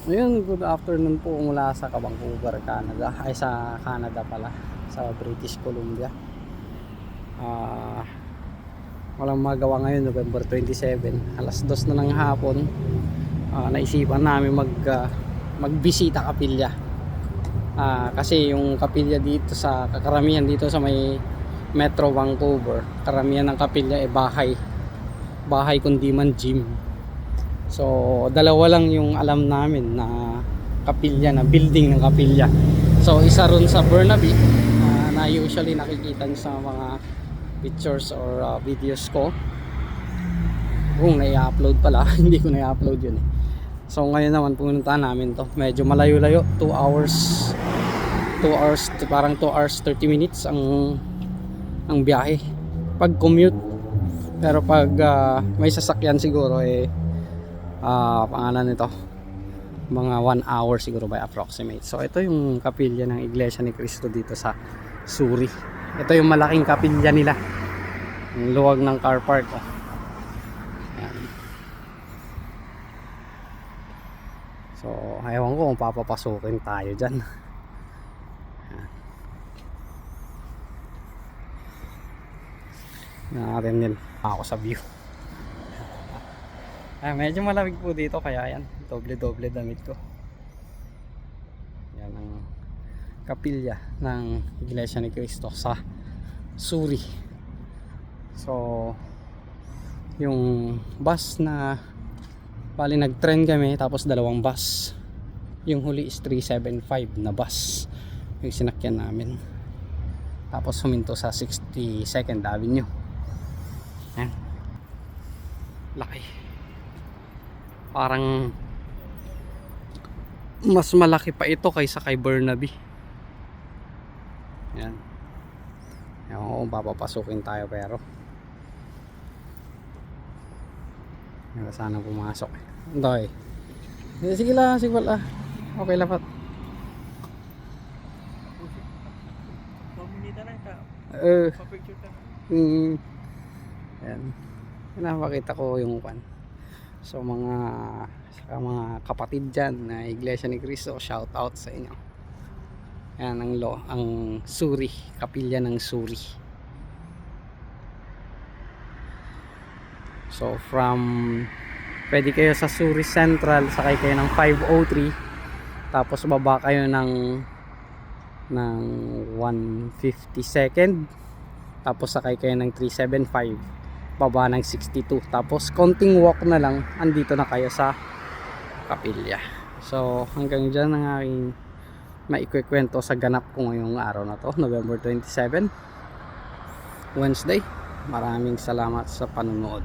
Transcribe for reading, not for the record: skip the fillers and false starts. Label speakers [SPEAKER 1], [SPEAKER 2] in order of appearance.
[SPEAKER 1] Ayun, good afternoon po mula sa Vancouver, Canada. Ay, sa Canada pala, sa British Columbia. Walang magawa ngayon, November 27. Alas 2 na ng hapon. Naisipan namin magbisita kapilya. Kasi yung kapilya dito sa karamihan dito sa may Metro Vancouver, karamihan ng kapilya bahay kundi man gym. So dalawa lang yung alam namin na kapilya, na building ng kapilya. So isa ron sa Burnaby, na usually nakikita nyo sa mga pictures or videos ko. Kung nai-upload pala hindi ko nai-upload yun eh. So ngayon naman pumunta namin to. Medyo malayo-layo, 2 hours, parang 2 hours 30 minutes ang biyahe pag commute. Pero pag may sasakyan siguro pangalan nito, mga 1 hour siguro by approximate. So ito yung kapilya ng Iglesia ni Cristo dito sa Suri. Ito yung malaking kapilya nila, yung luwag ng car park. Ayan. So ewan ko kung papapasukin tayo dyan. Natin din ako sa view. Medyo malamig po dito kaya yan, doble damit ko. Yan ang kapilya ng Iglesia ni Cristo sa Suri. So yung bus na bali nag-trend kami, tapos dalawang bus. Yung huli is 375 na bus yung sinakyan namin. Tapos huminto sa 62nd Avenue. Yan. Laki. Parang mas malaki pa ito kaysa kay Burnaby. Yan. Ewan ko kung papapasukin tayo, pero sana pumasok. Hindi. Sige lang, sige wala. Okay lang pat. Yan. Pinapakita ko yung pan. So mga kapatid dyan na Iglesia ni Cristo, shout out sa inyo. Yan ang Suri, kapilya ng Suri. So pwede kayo sa Suri Central, sakay kayo ng 503, tapos baba kayo ng 152nd, tapos sakay kayo ng 375, baba ng 62, tapos konting walk na lang, andito na kayo sa kapilya. So hanggang dyan ang aking maikikwento sa ganap ko ngayong araw na to, November 27, Wednesday. Maraming salamat sa panonood.